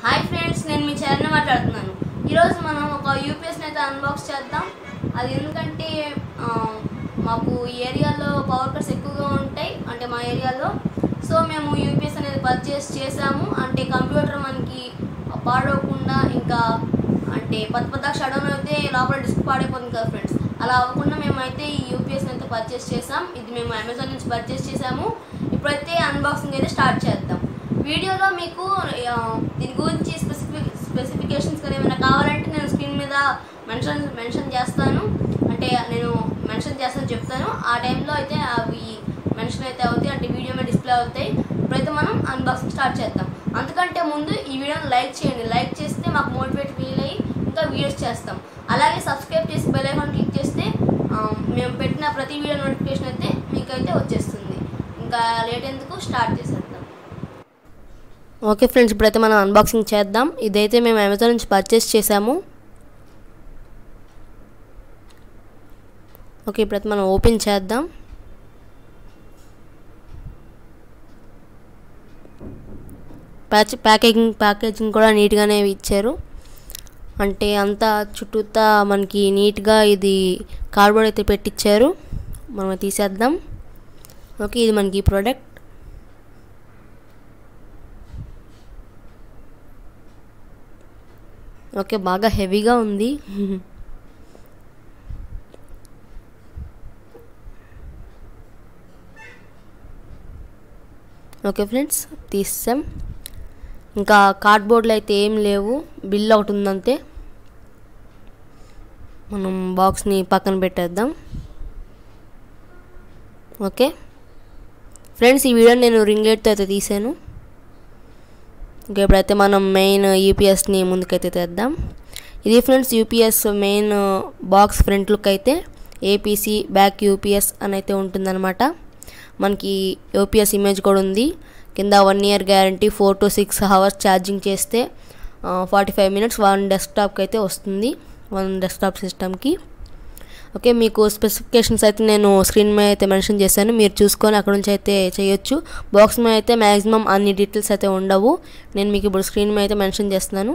Hi friends, నేను మీ చరణ్ మాట్లాడుతున్నాను. ఈరోజు మనం ఒక యూపీఎస్ని అయితే అన్బాక్స్ చేద్దాం. అది ఎందుకంటే మాకు ఈ ఏరియాలో పవర్ కట్స్ ఎక్కువగా ఉంటాయి, అంటే మా ఏరియాలో. సో మేము యూపీఎస్ అనేది పర్చేస్ చేసాము. అంటే కంప్యూటర్ మనకి పాడవకుండా, ఇంకా అంటే పెద్ద షడౌన్ అయితే లోపల డిస్క్ పాడైపోతుంది కదా ఫ్రెండ్స్. అలా అవ్వకుండా మేమైతే ఈ యూపీఎస్ని అయితే పర్చేస్ చేసాం. ఇది మేము అమెజాన్ నుంచి పర్చేస్ చేసాము. ఇప్పుడైతే అన్బాక్సింగ్ అయితే స్టార్ట్ చేద్దాం. వీడియోలో మీకు దీని గురించి స్పెసిఫికేషన్స్ కానీ ఏమైనా కావాలంటే నేను స్క్రీన్ మీద మెన్షన్ చేస్తాను. అంటే నేను మెన్షన్ చేస్తాను చెప్తాను. ఆ టైంలో అయితే అవి మెన్షన్ అయితే అవుతాయి, అంటే వీడియో మీద డిస్ప్లే అవుతాయి. ఇప్పుడైతే మనం అన్బాక్సింగ్ స్టార్ట్ చేద్దాం. అంతకంటే ముందు ఈ వీడియోని లైక్ చేయండి. లైక్ చేస్తే మాకు మోటివేట్ ఫీల్ అయ్యి ఇంకా వీడియోస్ చేస్తాం. అలాగే సబ్స్క్రైబ్ చేసి బెల్ ఐకాన్ క్లిక్ చేస్తే మేము పెట్టిన ప్రతి వీడియో నోటిఫికేషన్ అయితే మీకైతే వచ్చేస్తుంది. ఇంకా లేట్ ఎందుకు, స్టార్ట్ చేసేద్దాం. ఓకే ఫ్రెండ్స్, ఇప్పుడైతే మనం అన్బాక్సింగ్ చేద్దాం. ఇదైతే మేము అమెజాన్ నుంచి పర్చేస్ చేసాము. ఓకే, ఇప్పుడైతే మనం ఓపెన్ చేద్దాం. ప్యాకేజింగ్ కూడా నీట్గానే ఇచ్చారు. అంటే అంతా చుట్టూతా మనకి నీట్గా ఇది కార్డ్బోర్డ్ అయితే పెట్టించారు. మనం తీసేద్దాం. ఓకే, ఇది మనకి ప్రోడక్ట్. ఓకే, బాగా హెవీగా ఉంది. ఓకే ఫ్రెండ్స్, తీసాం. ఇంకా కార్డ్బోర్డ్లో అయితే ఏం లేవు, బిల్ ఒకటి ఉందంతే. మనం బాక్స్ని పక్కన పెట్టేద్దాం. ఓకే ఫ్రెండ్స్, ఈ వీడియోని నేను రింగ్ లైట్తో అయితే తీసాను. ఇంకా ఇప్పుడైతే మనం మెయిన్ యూపీఎస్ని ముందుకైతే తెద్దాం. ఇది friends UPS main box front look అయితే ఏపీసీ బ్యాక్ యూపీఎస్ అని అయితే ఉంటుందన్నమాట. మనకి యూపీఎస్ ఇమేజ్ కూడా ఉంది. కింద 1 year guarantee, 4 to 6 hours charging చేస్తే 45 minutes వన్ డెస్క్టాప్కి అయితే వస్తుంది, వన్ డెస్క్టాప్ సిస్టమ్కి. ఓకే, మీకు స్పెసిఫికేషన్స్ అయితే నేను స్క్రీన్ మీద అయితే మెన్షన్ చేశాను, మీరు చూసుకొని అక్కడ నుంచి అయితే చేయొచ్చు. బాక్స్ మీద అయితే మ్యాక్సిమం అన్ని డీటెయిల్స్ అయితే ఉండవు. నేను మీకు ఇప్పుడు స్క్రీన్ మీద అయితే మెన్షన్ చేస్తున్నాను.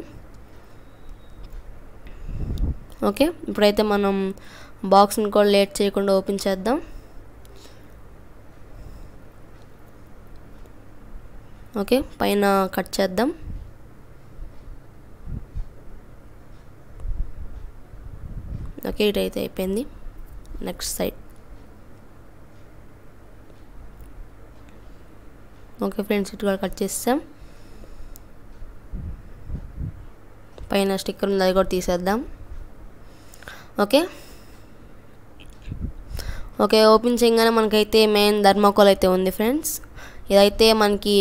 ఓకే, ఇప్పుడైతే మనం బాక్స్ని కూడా లేట్ చేయకుండా ఓపెన్ చేద్దాం. ఓకే, పైన కట్ చేద్దాం. ఓకే, ఇటైతే అయిపోయింది. Next side. ఓకే ఫ్రెండ్స్, ఇటు కూడా కట్ చేస్తాం. పైన స్టిక్కర్ ఉంది, అది కూడా తీసేద్దాం. ఓకే ఓకే, ఓపెన్ చేయగానే మనకైతే మెయిన్ థర్మాకోల్ అయితే ఉంది ఫ్రెండ్స్. ఇదైతే మనకి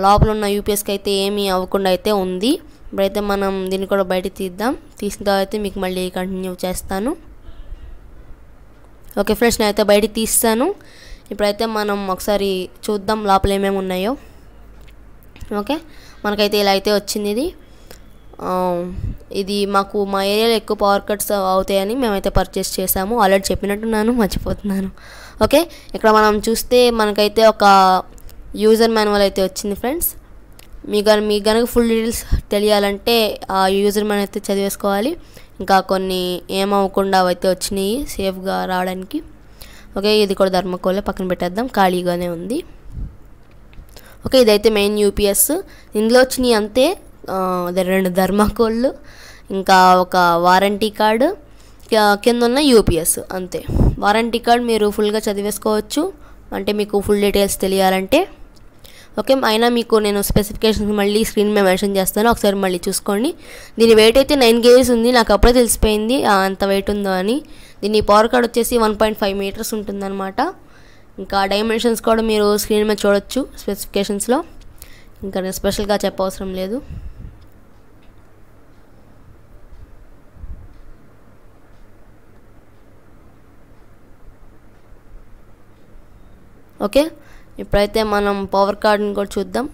లోపల ఉన్న యూపీఎస్కి అయితే ఏమీ అవ్వకుండా అయితే ఉంది. ఇప్పుడైతే మనం దీన్ని కూడా బయట తీద్దాం. తీసిన తర్వాత మీకు మళ్ళీ కంటిన్యూ చేస్తాను. ఓకే ఫ్రెండ్స్, నేనైతే బయట తీస్తాను. ఇప్పుడైతే మనం ఒకసారి చూద్దాం లోపల ఏమేమి ఉన్నాయో. ఓకే, మనకైతే ఇలా అయితే వచ్చింది. ఇది మాకు మా ఏరియాలో ఎక్కువ పవర్ కట్స్ అవుతాయని మేమైతే పర్చేస్ చేసాము. ఆల్రెడీ చెప్పినట్టున్నాను, మర్చిపోతున్నాను. ఓకే, ఇక్కడ మనం చూస్తే మనకైతే ఒక యూజర్ మాన్యువల్ అయితే వచ్చింది ఫ్రెండ్స్. మీకు కనుక ఫుల్ డీటెయిల్స్ తెలియాలంటే ఆ యూజర్ మాన్యువల్ అయితే చదివేసుకోవాలి. ఇంకా కొన్ని ఏమవ్వకుండా అయితే వచ్చినాయి సేఫ్గా రావడానికి. ఓకే, ఇది కూడా థర్మాకోలే, పక్కన పెట్టేద్దాం, ఖాళీగానే ఉంది. ఓకే, ఇదైతే మెయిన్ యూపీఎస్. ఇందులో వచ్చినాయి అంతే, 2 థర్మాకోళ్ళు, ఇంకా ఒక వారంటీ కార్డు, కింద ఉన్న యూపీఎస్ అంతే. వారంటీ కార్డ్ మీరు ఫుల్గా చదివేసుకోవచ్చు, అంటే మీకు ఫుల్ డీటెయిల్స్ తెలియాలంటే. ఓకే, అయినా మీకు నేను స్పెసిఫికేషన్స్ మళ్ళీ స్క్రీన్ మీద మెన్షన్ చేస్తాను, ఒకసారి మళ్ళీ చూసుకోండి. దీని వెయిట్ అయితే 9 kgs ఉంది. నాకు అప్పుడే తెలిసిపోయింది అంత వెయిట్ ఉందో అని. దీని పవర్ కార్డ్ వచ్చేసి 1.5 meters ఉంటుందన్నమాట. ఇంకా డైమెన్షన్స్ కూడా మీరు స్క్రీన్ మీద చూడొచ్చు స్పెసిఫికేషన్స్లో. ఇంకా నేను స్పెషల్గా చెప్పవసరం లేదు. ఓకే, ఇప్పుడైతే మనం పవర్ కార్డ్ని కూడా చూద్దాం,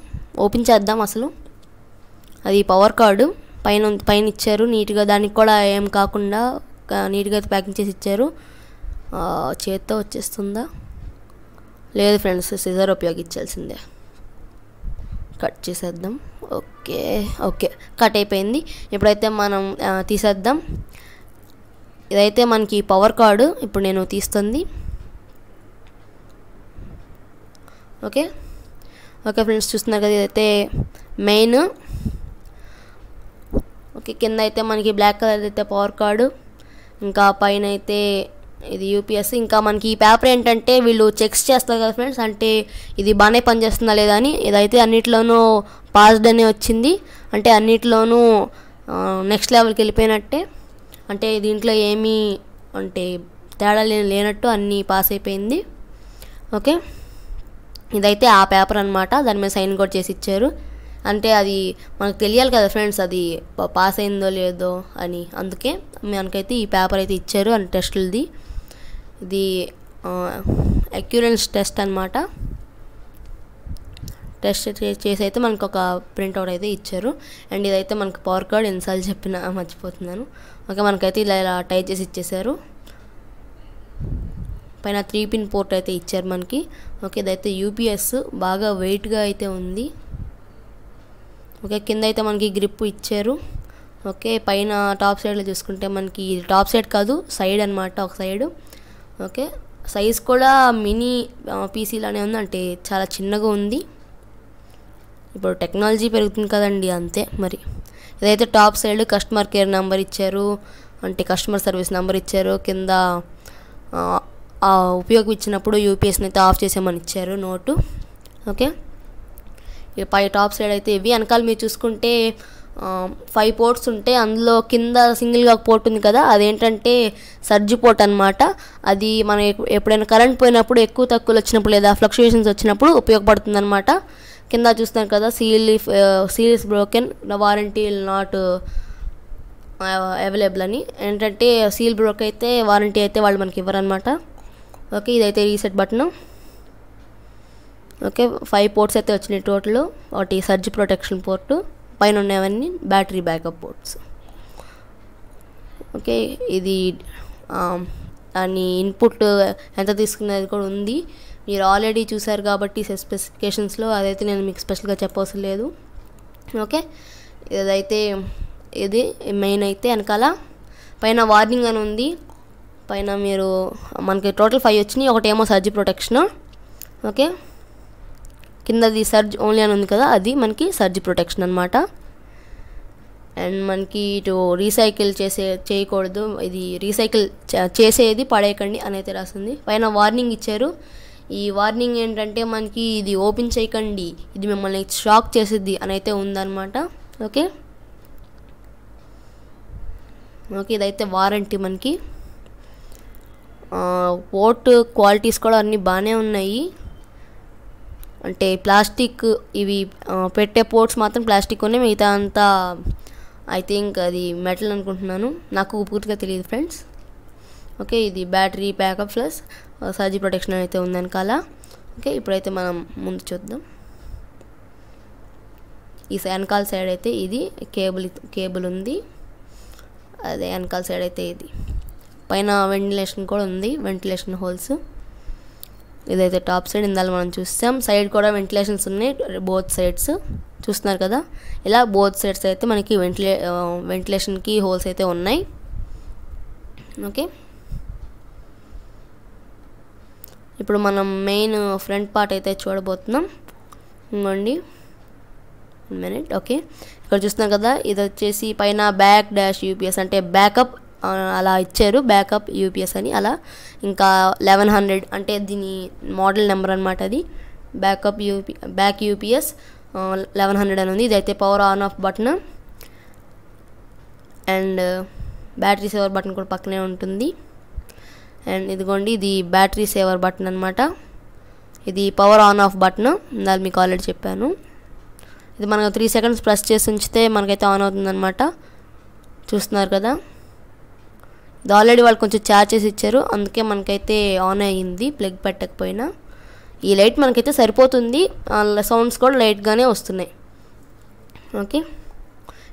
ఓపెన్ చేద్దాం. అసలు అది పవర్ కార్డు పైన ఇచ్చారు నీట్గా, దానికి కూడా ఏం కాకుండా నీట్గా అయితే ప్యాకింగ్ చేసి ఇచ్చారు. చేత్తో వచ్చేస్తుందా లేదు ఫ్రెండ్స్, సిజర్ ఉపయోగించాల్సిందే. కట్ చేసేద్దాం. ఓకే ఓకే కట్ అయిపోయింది. ఇప్పుడైతే మనం తీసేద్దాం. ఇదైతే మనకి పవర్ కార్డు ఇప్పుడు నేను తీస్తుంది. ఓకే ఓకే ఫ్రెండ్స్, చూస్తున్నారు కదా, ఇదైతే మెయిన్. ఓకే, కింద అయితే మనకి బ్లాక్ కలర్ అయితే పవర్ కార్డు, ఇంకా పైన అయితే ఇది యూపీఎస్. ఇంకా మనకి ఈ పేపర్ ఏంటంటే వీళ్ళు చెక్స్ చేస్తారు కదా ఫ్రెండ్స్, అంటే ఇది బాగానే పనిచేస్తుందా లేదా అని. ఇదైతే అన్నిట్లోనూ పాస్డ్ అనే వచ్చింది, అంటే అన్నిట్లోనూ నెక్స్ట్ లెవెల్కి వెళ్ళిపోయినట్టే. అంటే దీంట్లో ఏమీ అంటే తేడా లేనట్టు అన్నీ పాస్ అయిపోయింది. ఓకే, ఇదైతే ఆ పేపర్ అనమాట, దాని మీద సైన్ కూడా చేసి ఇచ్చారు. అంటే అది మనకు తెలియాలి కదా ఫ్రెండ్స్, అది పాస్ అయిందో లేదో అని, అందుకే మనకైతే ఈ పేపర్ అయితే ఇచ్చారు అని టెస్టులది. ఇది అక్యూరెన్స్ టెస్ట్ అనమాట. టెస్ట్ చేసి అయితే మనకు ఒక ప్రింట్అవుట్ అయితే ఇచ్చారు. అండ్ ఇదైతే మనకు పవర్ కార్డ్, ఎన్నిసార్లు చెప్పినా మర్చిపోతున్నాను. ఓకే, మనకైతే ఇలా టైప్ చేసి ఇచ్చేసారు. పైన 3 పిన్ పోర్ట్ అయితే ఇచ్చారు మనకి. ఓకే, ఇదైతే యూపీఎస్, బాగా వెయిట్గా అయితే ఉంది. ఓకే, కింద అయితే మనకి గ్రిప్ ఇచ్చారు. ఓకే, పైన టాప్ సైడ్లో చూసుకుంటే మనకి టాప్ సైడ్ కాదు, సైడ్ అనమాట, ఒక సైడు. ఓకే, సైజ్ కూడా మినీ పీసీలానే ఉంది, అంటే చాలా చిన్నగా ఉంది. ఇప్పుడు టెక్నాలజీ పెరుగుతుంది కదండి, అంతే మరి. ఇదైతే top side customer care number ఇచ్చారు, అంటే కస్టమర్ సర్వీస్ నెంబర్ ఇచ్చారు. కింద ఉపయోగించినప్పుడు యూపీఎస్ని అయితే ఆఫ్ చేసామని ఇచ్చారు నోటు. ఓకే, పై టాప్ సైడ్ అయితే ఇవి. వెనకాల మీరు చూసుకుంటే 5 పోర్ట్స్ ఉంటాయి, అందులో కింద సింగిల్గా ఒక పోర్ట్ ఉంది కదా, అదేంటంటే సర్జ్ పోర్ట్ అనమాట. అది మనం ఎప్పుడైనా కరెంట్ పోయినప్పుడు, ఎక్కువ తక్కువలు వచ్చినప్పుడు లేదా ఫ్లక్చుయేషన్స్ వచ్చినప్పుడు ఉపయోగపడుతుంది అనమాట. కింద చూస్తున్నారు కదా, seal is broken, warranty not available అని. ఏంటంటే సీల్ బ్రోక్ అయితే వారంటీ అయితే వాళ్ళు మనకి ఇవ్వరనమాట. ఓకే, ఇదైతే రీసెట్ బటన్. ఓకే, 5 పోర్ట్స్ అయితే వచ్చినాయి టోటల్. ఒకటి సర్జ్ ప్రొటెక్షన్ పోర్టు, పైన ఉన్నవన్నీ బ్యాటరీ బ్యాకప్ పోర్ట్స్. ఓకే, ఇది దాని ఇన్పుట్ ఎంత తీసుకునేది కూడా ఉంది, మీరు ఆల్రెడీ చూసారు కాబట్టి స్పెసిఫికేషన్స్లో, అదైతే నేను మీకు స్పెషల్గా చెప్పవసరం లేదు. ఓకే, ఇదైతే ఇది మెయిన్. అయితే వెనకాల పైన వార్నింగ్ అని ఉంది. పైన మీరు మనకి టోటల్ 5 వచ్చినాయి, ఒకటేమో సర్జ్ ప్రొటెక్షన్. ఓకే, కిందది సర్జ్ ఓన్లీ అని ఉంది కదా, అది మనకి సర్జ్ ప్రొటెక్షన్ అనమాట. అండ్ మనకి ఇటు రీసైకిల్ చేయకూడదు, ఇది రీసైకిల్ చేసేది పడేయకండి అని అయితే రాస్తుంది. పైన వార్నింగ్ ఇచ్చారు. ఈ వార్నింగ్ ఏంటంటే మనకి ఇది ఓపెన్ చేయకండి, ఇది మిమ్మల్ని షాక్ చేసిద్ది అని అయితే ఉందన్నమాట. ఓకే ఓకే, ఇదైతే వారంటీ మనకి. పోర్ట్ క్వాలిటీస్ కూడా అన్నీ బాగానే ఉన్నాయి, అంటే ప్లాస్టిక్ ఇవి పెట్టే పోర్ట్స్ మాత్రం ప్లాస్టిక్ ఉన్నాయి, మిగతా అంతా ఐ థింక్ అది మెటల్ అనుకుంటున్నాను, నాకు పూర్తిగా తెలియదు ఫ్రెండ్స్. ఓకే, ఇది battery backup plus surge protection అయితే ఉంది వెనకాల. ఓకే, ఇప్పుడైతే మనం ముందు చూద్దాం. ఈ వెనకాల సైడ్ అయితే ఇది కేబుల్ ఉంది, అదే వెనకాల సైడ్ అయితే ఇది. పైన వెంటిలేషన్ కూడా ఉంది, వెంటిలేషన్ హోల్స్. ఇదైతే టాప్ సైడ్, ఇందాక మనం చూస్తాం. సైడ్ కూడా వెంటిలేషన్స్ ఉన్నాయి, బోత్ సైడ్స్ చూస్తున్నారు కదా. ఇలా బోత్ సైడ్స్ అయితే మనకి వెంటిలేషన్కి హోల్స్ అయితే ఉన్నాయి. ఓకే, ఇప్పుడు మనం మెయిన్ ఫ్రంట్ పార్ట్ అయితే చూడబోతున్నాం. ఇంకోండి, 1 మినిట్. ఓకే, ఇక్కడ చూస్తున్నాం కదా, ఇది వచ్చేసి పైన బ్యాక్ డాష్ యూపీఎస్ అంటే బ్యాకప్ అలా ఇచ్చారు, బ్యాకప్ యూపీఎస్ అని అలా. ఇంకా 1100 అంటే దీని మోడల్ నెంబర్ అనమాట, అది బ్యాక్ యూపీఎస్ 1100 అని ఉంది. ఇదైతే power on off button and battery saver button కూడా పక్కనే ఉంటుంది. అండ్ ఇదిగోండి, ఇది బ్యాటరీ సేవర్ బటన్ అనమాట. ఇది పవర్ ఆన్ ఆఫ్ బటన్, ఇందాక మీకు ఆల్రెడీ చెప్పాను. ఇది మనకు 3 సెకండ్స్ ప్రెస్ చేసి ఉంచితే మనకైతే ఆన్ అవుతుంది అనమాట. చూస్తున్నారు కదా, ఇది ఆల్రెడీ వాళ్ళు కొంచెం ఛార్జ్ చేసి ఇచ్చారు, అందుకే మనకైతే ఆన్ అయ్యింది ప్లగ్ పెట్టకపోయినా. ఈ లైట్ మనకైతే సరిపోతుంది, సౌండ్స్ కూడా లైట్గానే వస్తున్నాయి. ఓకే,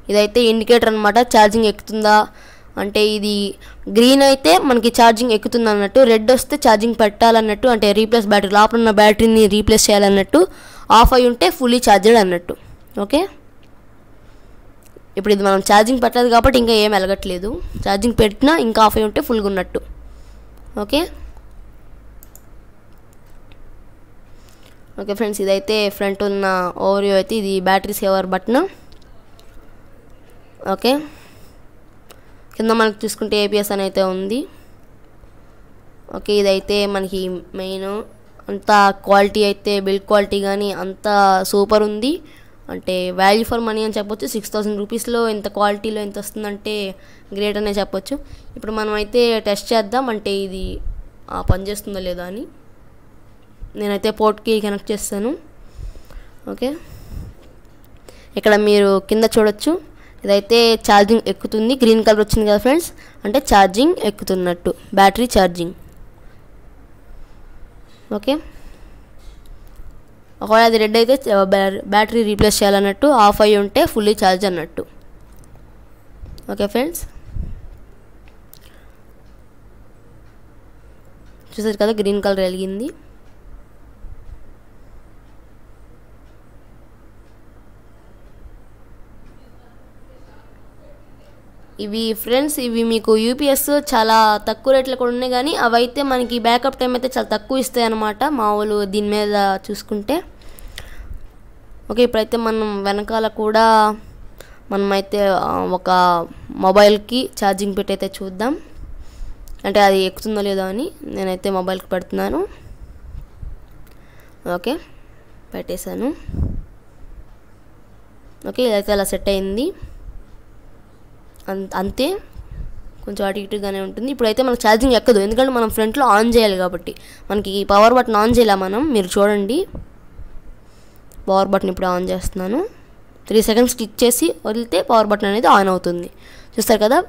ఇదైతే ఇండికేటర్ అనమాట, ఛార్జింగ్ ఎక్కుతుందా అంటే. ఇది గ్రీన్ అయితే మనకి ఛార్జింగ్ ఎక్కుతుంది అన్నట్టు, రెడ్ వస్తే ఛార్జింగ్ పెట్టాలన్నట్టు, అంటే రీప్లేస్ బ్యాటరీ, లోపల ఉన్న బ్యాటరీని రీప్లేస్ చేయాలన్నట్టు. ఆఫ్ అయి ఉంటే ఫుల్లీ ఛార్జెడ్ అన్నట్టు. ఓకే, ఇప్పుడు ఇది మనం ఛార్జింగ్ పెట్టలేదు కాబట్టి ఇంకా ఏం వెలగట్లేదు. ఛార్జింగ్ పెట్టినా ఇంకా ఆఫ్ అయి ఉంటే ఫుల్గా ఉన్నట్టు. ఓకే ఓకే ఫ్రెండ్స్, ఇదైతే ఫ్రంట్ ఉన్న ఓవర్ అయితే ఇది బ్యాటరీ సేవర్ బటన్. ఓకే కింద మనకి చూసుకుంటే ABS అని అయితే ఉంది. ఓకే ఇదైతే మనకి మెయిన్ అంతా క్వాలిటీ అయితే బిల్డ్ క్వాలిటీ కానీ అంతా సూపర్ ఉంది. అంటే వాల్యూ ఫర్ మనీ అని చెప్పొచ్చు. 6000 రూపీస్లో ఇంత క్వాలిటీలో ఎంత వస్తుందంటే గ్రేట్ అనే చెప్పొచ్చు. ఇప్పుడు మనం అయితే టెస్ట్ చేద్దాం అంటే ఇది పనిచేస్తుందో లేదో అని. నేనైతే పోర్ట్కి కనెక్ట్ చేస్తాను. ఓకే ఇక్కడ మీరు కింద చూడొచ్చు, ఇదైతే ఛార్జింగ్ ఎక్కుతుంది. గ్రీన్ కలర్ వచ్చింది కదా ఫ్రెండ్స్, అంటే ఛార్జింగ్ ఎక్కుతున్నట్టు, బ్యాటరీ ఛార్జింగ్. ఓకే ఒకవేళ అది రెడ్ అయితే బ్యాటరీ రీప్లేస్ చేయాలన్నట్టు, ఆఫ్ అయ్యి ఉంటే ఫుల్లీ ఛార్జ్ అన్నట్టు. ఓకే ఫ్రెండ్స్ చూసారు కదా గ్రీన్ కలర్ వెలిగింది. ఇవి ఫ్రెండ్స్ ఇవి మీకు యూపీఎస్ చాలా తక్కువ రేట్లో కూడా ఉన్నాయి, కానీ అవైతే మనకి బ్యాకప్ టైం అయితే చాలా తక్కువ ఇస్తాయి అన్నమాట మామూలు దీని మీద చూసుకుంటే. ఓకే ఇప్పుడైతే మనం వెనకాల కూడా మనమైతే ఒక మొబైల్కి ఛార్జింగ్ పెట్టి అయితే చూద్దాం, అంటే అది ఎక్కుతుందో లేదో అని. నేనైతే మొబైల్కి పెడుతున్నాను. ఓకే పెట్టేశాను. ఓకే ఇదైతే అలా సెట్ అయింది. అంతే, కొంచెం అటు ఇటుగానే ఉంటుంది. ఇప్పుడైతే మనకు ఛార్జింగ్ ఎక్కదు, ఎందుకంటే మనం ఫ్రంట్లో ఆన్ చేయాలి కాబట్టి. మనకి పవర్ బటన్ ఆన్ చేయాలి మనం. మీరు చూడండి పవర్ బటన్ ఇప్పుడు ఆన్ చేస్తున్నాను. 3 సెకండ్స్ క్లిక్ చేసి వదిలితే పవర్ బటన్ అనేది ఆన్ అవుతుంది. చూస్తారు కదా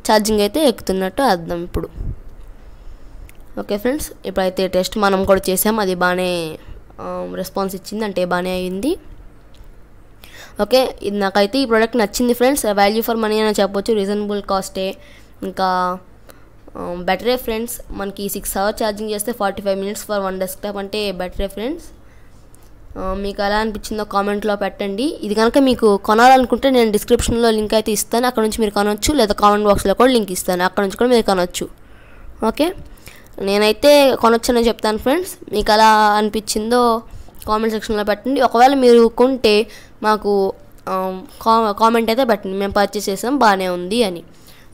ఛార్జింగ్ అయితే ఎక్కుతున్నట్టు అర్థం ఇప్పుడు. ఓకే ఫ్రెండ్స్ ఇప్పుడైతే టెస్ట్ మనం కూడా చేసాం, అది బాగానే రెస్పాన్స్ ఇచ్చింది, అంటే బాగానే అయింది. ఓకే ఇది నాకైతే ఈ ప్రోడక్ట్ నచ్చింది ఫ్రెండ్స్. వాల్యూ ఫర్ మనీ అని చెప్పొచ్చు, రీజనబుల్ కాస్టే, ఇంకా బెటరే ఫ్రెండ్స్. మనకి 6 అవర్స్ ఛార్జింగ్ చేస్తే 45 మినిట్స్ ఫర్ 1 డెస్క్టాప్, అంటే బెటరే ఫ్రెండ్స్. మీకు ఎలా అనిపించిందో కామెంట్లో పెట్టండి. ఇది కనుక మీకు కొనాలనుకుంటే నేను డిస్క్రిప్షన్లో లింక్ అయితే ఇస్తాను, అక్కడ నుంచి మీరు కొనవచ్చు, లేదా కామెంట్ బాక్స్లో కూడా లింక్ ఇస్తాను, అక్కడ నుంచి కూడా మీరు కొనవచ్చు. ఓకే నేనైతే కొనొచ్చని చెప్తాను ఫ్రెండ్స్. మీకు ఎలా అనిపించిందో కామెంట్ సెక్షన్లో పెట్టండి. ఒకవేళ మీరు కొంటే మాకు కామెంట్ అయితే పెట్టండి, మేము పర్చేస్ చేసాం బాగానే ఉంది అని.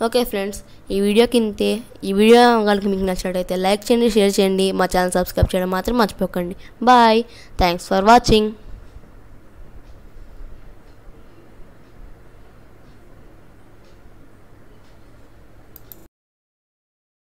ఓకే ఫ్రెండ్స్ ఈ వీడియోకి ఇంతే. ఈ వీడియో కనుక మీకు నచ్చినట్టయితే లైక్ చేయండి, షేర్ చేయండి, మా ఛానల్ సబ్స్క్రైబ్ చేయడం మాత్రం మర్చిపోకండి. Bye, thanks for watching.